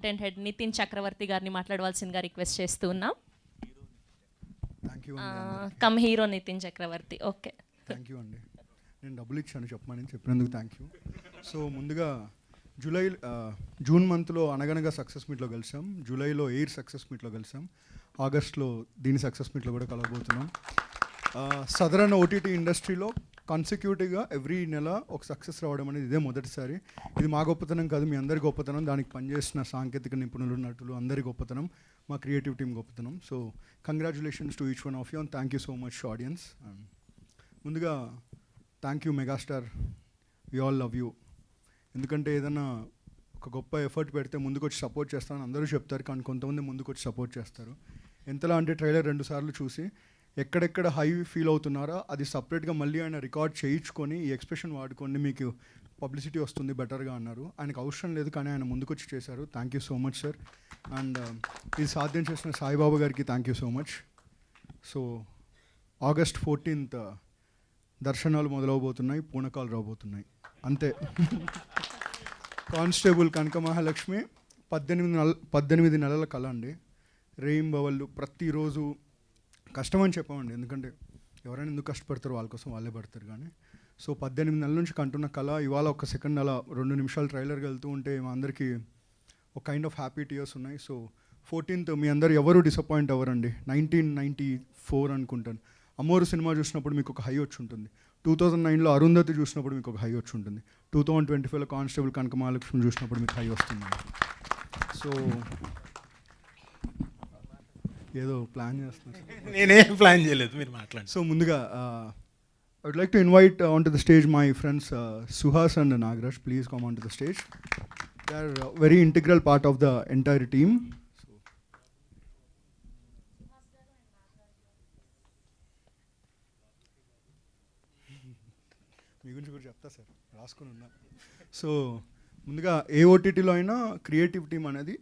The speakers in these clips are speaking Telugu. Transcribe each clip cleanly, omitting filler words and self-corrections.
కంటెంట్ హెడ్ నితిన్ చక్రవర్తి గారిని మాట్లాడవలసిందిగా రిక్వెస్ట్ చేస్తూ ఉన్నాం. Come hero Nithin Chakravarthy. Okay, thank you అండి. నేను డబ్బులు ఇచ్చాను చెప్పినందుకు థ్యాంక్ యూ. సో ముందుగా జూన్ మంత్లో అనగనగా సక్సెస్ మీట్లో కలిసాం, జూలైలో ఎయిర్ సక్సెస్ మీట్లో కలిసాం, ఆగస్ట్లో దీని సక్సెస్ మీట్లో కూడా కలవబోతున్నాం. సదరన్ ఓటీటీ ఇండస్ట్రీలో కాన్సిక్యూటివ్గా ఎవ్రీ నెల ఒక సక్సెస్ రావడం అనేది ఇదే మొదటిసారి. ఇది మా గొప్పతనం కాదు, మీ అందరి గొప్పతనం, దానికి పనిచేసిన సాంకేతిక నిపుణులు, నటులు అందరి గొప్పతనం, మా క్రియేటివ్ టీమ్ గొప్పతనం. So congratulations to each one of you and thank you so much audience. ముందుగా thank you megastar, we all love you. ఎందుకంటే ఏదైనా ఒక గొప్ప ఎఫర్ట్ పెడితే ముందుకు వచ్చి సపోర్ట్ చేస్తానని అందరూ చెప్తారు, కానీ కొంతమంది ముందుకు వచ్చి సపోర్ట్ చేస్తారు. ఎంతలా అంటే ట్రైలర్ 2 సార్లు చూసి ఎక్కడెక్కడ హై ఫీల్ అవుతున్నారో అది సపరేట్గా మళ్ళీ ఆయన రికార్డ్ చేయించుకొని ఈ ఎక్స్ప్రెషన్ వాడుకోండి, మీకు పబ్లిసిటీ వస్తుంది బెటర్గా అన్నారు. ఆయనకు అవసరం లేదు, కానీ ఆయన ముందుకొచ్చి చేశారు. Thank you so much sir. And ఇది సాధ్యం చేసిన సాయిబాబా గారికి thank you so much. So August 14th దర్శనాలు మొదలవబోతున్నాయి, పూనకాలు రాబోతున్నాయి, అంతే. కానిస్టేబుల్ కనక మహాలక్ష్మి 18 నెలల కళ అండి. రేయింబవళ్ళు ప్రతిరోజు కష్టమని చెప్పమండి, ఎందుకంటే ఎవరైనా ఎందుకు కష్టపడతారు, వాళ్ళ కోసం వాళ్ళే పడతారు. కానీ సో 18 నెలల నుంచి కంటున్న కళ ఇవాళ ఒక సెకండ్ అలా 2 నిమిషాలు ట్రైలర్కి వెళ్తూ ఉంటే మా అందరికీ ఒక కైండ్ ఆఫ్ హ్యాపీ టీయర్స్ ఉన్నాయి. సో 14th మీ అందరు ఎవరు డిసప్పాయింట్ అవ్వరండి. 1994 అనుకుంటాను అమ్మోరు సినిమా చూసినప్పుడు మీకు ఒక హై వచ్చి ఉంటుంది, 2009లో అరుంధతి చూసినప్పుడు మీకు ఒక హై వచ్చి ఉంటుంది, 2025లో కానిస్టేబుల్ కనక మహాలక్ష్మి చూసినప్పుడు మీకు హై వస్తుంది. సో ఏదో ప్లాన్ చేస్తున్నారు, నేనేం ప్లాన్ చేయలేదు, మీరు మాట్లాడండి. సో ముందుగా I would like to invite onto the stage my friends Suhas and Nagraj. Please come onto the stage. They are a very integral part of the entire team. మీ గురించి కూడా చెప్తా సార్, రాసుకుని ఉన్నా. సో ముందుగా ఏ ఓటీటీలో అయినా క్రియేటివ్ టీమ్ అనేది,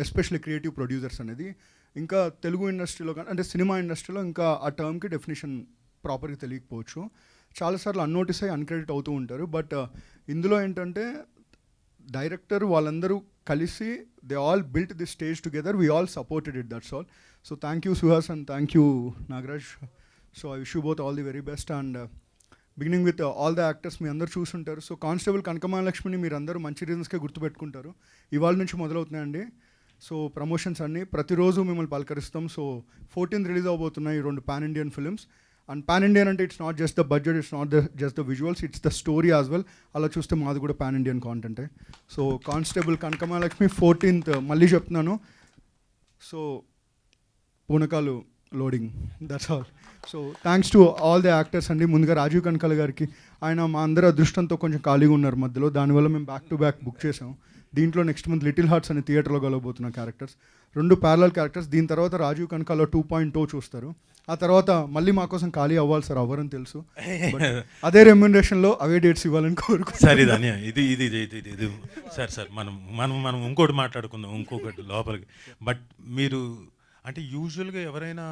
ఎస్పెషల్లీ క్రియేటివ్ ప్రొడ్యూసర్స్ అనేది, ఇంకా తెలుగు ఇండస్ట్రీలో కానీ అంటే సినిమా ఇండస్ట్రీలో ఇంకా ఆ టర్మ్కి డెఫినేషన్ ప్రాపర్గా తెలియకపోవచ్చు, చాలాసార్లు అన్నోటిస్ అయ్యి అన్క్రెడిట్ అవుతూ ఉంటారు. బట్ ఇందులో ఏంటంటే డైరెక్టర్ వాళ్ళందరూ కలిసి they all built this stage together, we all supported it, that's all. So thank you Suhas and thank you Nagaraj. So I wish you both all the very best. And beginning with all the actors మీ అందరూ చూసుంటారు. సో కానిస్టేబుల్ కనక మహాలక్ష్మిని మీరు అందరూ మంచి రీజన్స్కే గుర్తుపెట్టుకుంటారు. ఇవాళ నుంచి మొదలవుతున్నాయండి. సో ప్రమోషన్స్ అన్నీ ప్రతిరోజు మిమ్మల్ని పలకరిస్తాం. సో 14th రిలీజ్ అవబోతున్నాయి 2 pan Indian films. And pan Indian అంటే it's not just the budget, it's not just the visuals, it's the story as well. అలా చూస్తే మాది కూడా పాన్ ఇండియన్ కాంటెంటే. So constable Kanaka Mahalakshmi 14th మళ్ళీ చెప్తున్నాను. సో పూనకాలు loading, that's all. So thanks to all the actors అండి. ముందుగా రాజీవ్ కనకాల గారికి, ఆయన మా అందరి అదృష్టంతో కొంచెం ఖాళీగా ఉన్నారు మధ్యలో, దానివల్ల మేము బ్యాక్ టు బ్యాక్ బుక్ చేసాం. దీంట్లో నెక్స్ట్ మంత్ లిటిల్ హార్ట్స్ అనే థియేటర్లో కలవబోతున్న క్యారెక్టర్స్, 2 ప్యారలల్ క్యారెక్టర్స్. దీని తర్వాత రాజీవ్ కనకాల 2.0 చూస్తారు. ఆ తర్వాత మళ్ళీ మా కోసం ఖాళీ అవ్వాలి సార్, అవ్వరని తెలుసు, అదే రెమ్యునరేషన్లో అవే డేట్స్ ఇవ్వాలని కోరుకుంటున్నాను. సరే ధన్య, ఇది ఇది ఇది ఇది సార్ మనం ఇంకోటి మాట్లాడుకుందాం, ఇంకొకటి లోపలికి. బట్ మీరు అంటే యూజువల్గా ఎవరైనా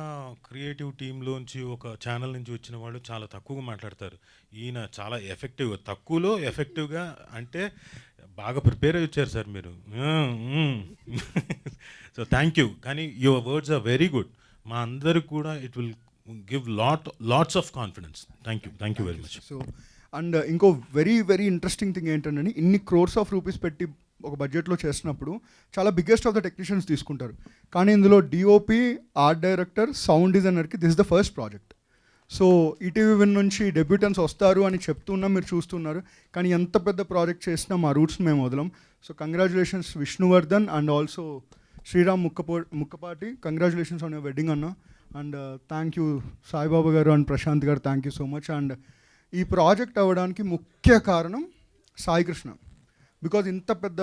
క్రియేటివ్ టీంలోంచి ఒక ఛానల్ నుంచి వచ్చిన వాళ్ళు చాలా తక్కువగా మాట్లాడతారు. ఈయన చాలా ఎఫెక్టివ్గా, తక్కువలో ఎఫెక్టివ్గా, అంటే బాగా ప్రిపేర్ అయ్యి వచ్చారు సార్ మీరు. So thank you. కానీ your words are very good. మా అందరికి కూడా it will give lots of confidence. Thank you very much. So and ఇంకో వెరీ వెరీ ఇంట్రెస్టింగ్ థింగ్ ఏంటంటే, ఇన్ని క్రోర్స్ ఆఫ్ రూపీస్ పెట్టి ఒక బడ్జెట్లో చేసినప్పుడు చాలా బిగ్గెస్ట్ ఆఫ్ ద టెక్నీషియన్స్ తీసుకుంటారు. కానీ ఇందులో డిఓపి, ఆర్ట్ డైరెక్టర్, సౌండ్ డిజైనర్కి this the first project. So ETV Win నుంచి డెబ్యూటెన్స్ వస్తారు అని చెప్తున్నా, మీరు చూస్తున్నారు. కానీ ఎంత పెద్ద ప్రాజెక్ట్ చేసినా మా రూట్స్ మేము వదలం. So congratulations Vishnuvardhan and also Sriram Mukkapati, congratulations on your wedding అన్న. అండ్ థ్యాంక్ యూ సాయిబాబా గారు అండ్ ప్రశాంత్ గారు, thank you so much. And ఈ ప్రాజెక్ట్ అవ్వడానికి ముఖ్య కారణం సాయి కృష్ణ. బికాజ్ ఇంత పెద్ద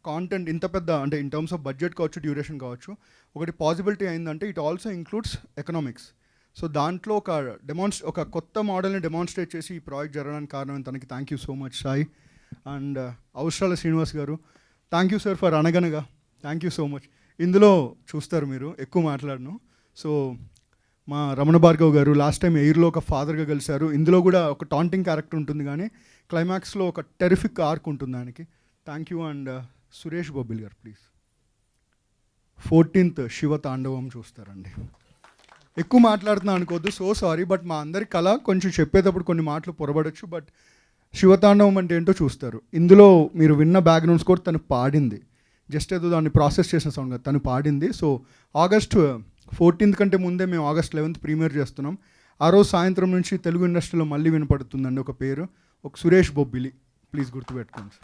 కాంటెంట్, ఇంత పెద్ద అంటే ఇన్ టర్మ్స్ ఆఫ్ బడ్జెట్ కావచ్చు, డ్యూరేషన్ కావచ్చు, ఒకటి పాసిబిలిటీ అయిందంటే it also includes economics. So దాంట్లో ఒక కొత్త మోడల్ని డెమాన్స్ట్రేట్ చేసి ఈ ప్రాజెక్ట్ జరగడానికి కారణం తనకి thank you so much Sai. And అవసరాల శ్రీనివాస్ గారు, థ్యాంక్ యూ సార్ ఫర్ అనగనగా, థ్యాంక్ యూ సో మచ్. ఇందులో చూస్తారు మీరు ఎక్కువ మాట్లాడను. సో మా రమణ భార్గవ్ గారు లాస్ట్ టైం ఎయిర్లో ఒక ఫాదర్గా కలిశారు. ఇందులో కూడా ఒక టాంటింగ్ క్యారెక్టర్ ఉంటుంది, కానీ క్లైమాక్స్లో ఒక టెరిఫిక్ ఆర్క్ ఉంటుంది ఆయనకి. Thank you. అండ్ సురేష్ బొబ్బిల్ గారు ప్లీజ్. 14th శివ తాండవం చూస్తారండి. ఎక్కువ మాట్లాడుతున్నా అనుకోవద్దు, సో సారీ, బట్ మా అందరి కళ కొంచెం చెప్పేటప్పుడు కొన్ని మాటలు పొరబడచ్చు, బట్ శివతాండవం అంటే ఏంటో చూస్తారు. ఇందులో మీరు విన్న బ్యాక్గ్రౌండ్ స్కోర్ తను పాడింది, జస్ట్ ఏదో దాన్ని ప్రాసెస్ చేసిన సౌండ్ కాదు, తను పాడింది. సో ఆగస్ట్ 14th కంటే ముందే మేము ఆగస్ట్ 11th ప్రీమియర్ చేస్తున్నాం. ఆ రోజు సాయంత్రం నుంచి తెలుగు ఇండస్ట్రీలో మళ్ళీ వినపడుతుందండి ఒక పేరు, ఒక సురేష్ బొబ్బిలి, ప్లీజ్ గుర్తుపెట్టుకోండి.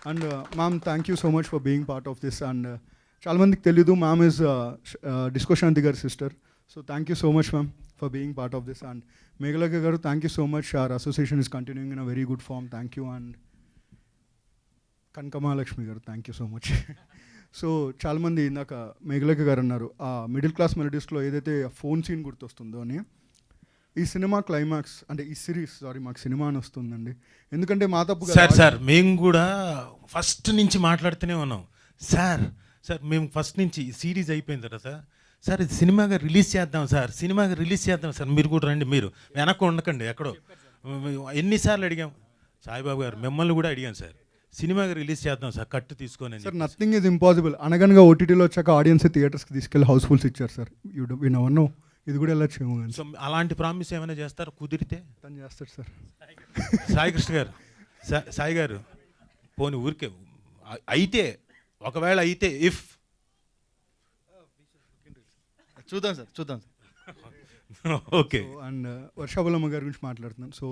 And ma'am thank you so much for being part of this. And చాలామందికి తెలీదు, మ్యామ్ ఇస్ డిస్కో శాంతి గారి sister. So thank you so much ma'am for being part of this. And Meghalekha గారు thank you so much, our association is continuing in a very good form, thank you. And Kanakamahalakshmi గారు thank you so much. So చాలామంది ఇందాక మేఘలేఖ గారు అన్నారు ఆ మిడిల్ క్లాస్ మెలడీస్లో ఏదైతే ఫోన్ సీన్ గుర్తొస్తుందో అని. ఈ సినిమా క్లైమాక్స్ అంటే ఈ సిరీస్, సారీ మాకు సినిమా అని వస్తుందండి, ఎందుకంటే మా తప్పు సార్ సార్ మేము కూడా ఫస్ట్ నుంచి మాట్లాడుతూనే ఉన్నాం సార్. సార్ మేము ఫస్ట్ నుంచి సిరీస్ అయిపోయిన తర్వాత సార్ ఇది సినిమాగా రిలీజ్ చేద్దాం సార్, సినిమాగా రిలీజ్ చేద్దాం సార్, మీరు కూడా రండి, మీరు వెనక్కి ఉండకండి ఎక్కడో. ఎన్నిసార్లు అడిగాం సాయిబాబు గారు, మిమ్మల్ని కూడా అడిగాను సార్, సినిమాగా రిలీజ్ చేద్దాం సార్ కట్టు తీసుకొని. సార్ నథింగ్ ఈజ్ ఇంపాసిబుల్ అనగనగా ఓటీటీలో వచ్చాక ఆడియన్స్ థియేటర్స్కి తీసుకెళ్ళి హౌస్ఫుల్స్ ఇచ్చారు సార్. యూ నెవర్ నో, ఇది కూడా వెళ్ళొచ్చేమో కానీ. సో అలాంటి ప్రామిస్ ఏమైనా చేస్తారు కుదిరితే? తను చేస్తాడు సార్. సాయి కృష్ణ గారు, సాయి గారు పోనీ ఊరికే అయితే, ఒకవేళ అయితే ఇఫ్ చూద్దాం సార్, చూద్దాం సార్. ఓకే. అండ్ వర్షాబలమ్మ గారి గురించి మాట్లాడుతున్నాను. సో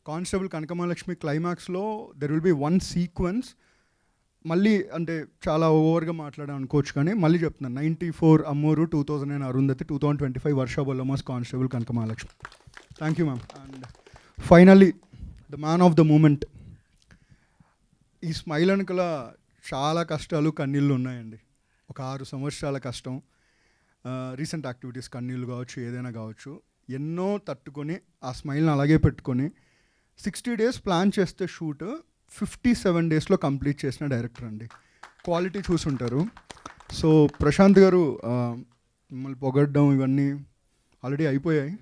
కానిస్టేబుల్ కనకమహాలక్ష్మి క్లైమాక్స్లో there will be one sequence, మళ్ళీ అంటే చాలా ఓవర్గా మాట్లాడాను అనుకోవచ్చు కానీ మళ్ళీ చెప్తున్నాను, 94 అమ్మూరు, 2009 అరుంధతి, 2025 వర్షాబలమ్మస్ constable Kanakamahalakshmi. Thank you ma'am. And finally the man of the moment. ఈ స్మైల్ వెనుకల చాలా కష్టాలు కన్నీళ్ళు ఉన్నాయండి. ఒక 6 సంవత్సరాల కష్టం, రీసెంట్ యాక్టివిటీస్, కన్నీళ్ళు కావచ్చు, ఏదైనా కావచ్చు, ఎన్నో తట్టుకొని ఆ స్మైల్ని అలాగే పెట్టుకొని 60 days ప్లాన్ చేస్తే షూట్ 57 daysలో కంప్లీట్ చేసిన డైరెక్టర్ అండి. క్వాలిటీ చూసుంటారు. సో ప్రశాంత్ గారు మిమ్మల్ని పొగడ్డం ఇవన్నీ ఆల్రెడీ అయిపోయాయి,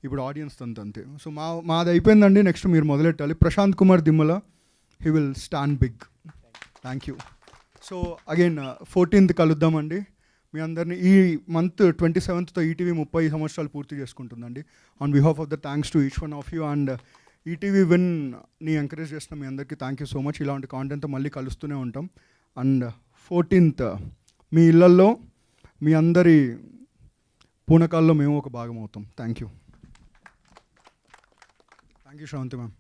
ఇప్పుడు ఆడియన్స్ అంతే. సో మాది అయిపోయిందండి, నెక్స్ట్ మీరు మొదలెట్టాలి. Prashanth Kumar Dimmala, he will stand big. Thank you. So again 14th కలుద్దామండి. మీ అందరినీ ఈ మంత్ 27th ఈటీవీ 30 సంవత్సరాలు పూర్తి చేసుకుంటుందండి. On behalf of the thanks to each one of you. And ETV విన్ని ఎంకరేజ్ చేసిన మీ అందరికీ థ్యాంక్ యూ సో మచ్. ఇలాంటి కాంటెంట్తో మళ్ళీ కలుస్తూనే ఉంటాం. అండ్ 14th మీ ఇళ్ళల్లో మీ అందరి పూనకాల్లో మేము ఒక భాగం అవుతాం. Thank you Sravanthi ma'am.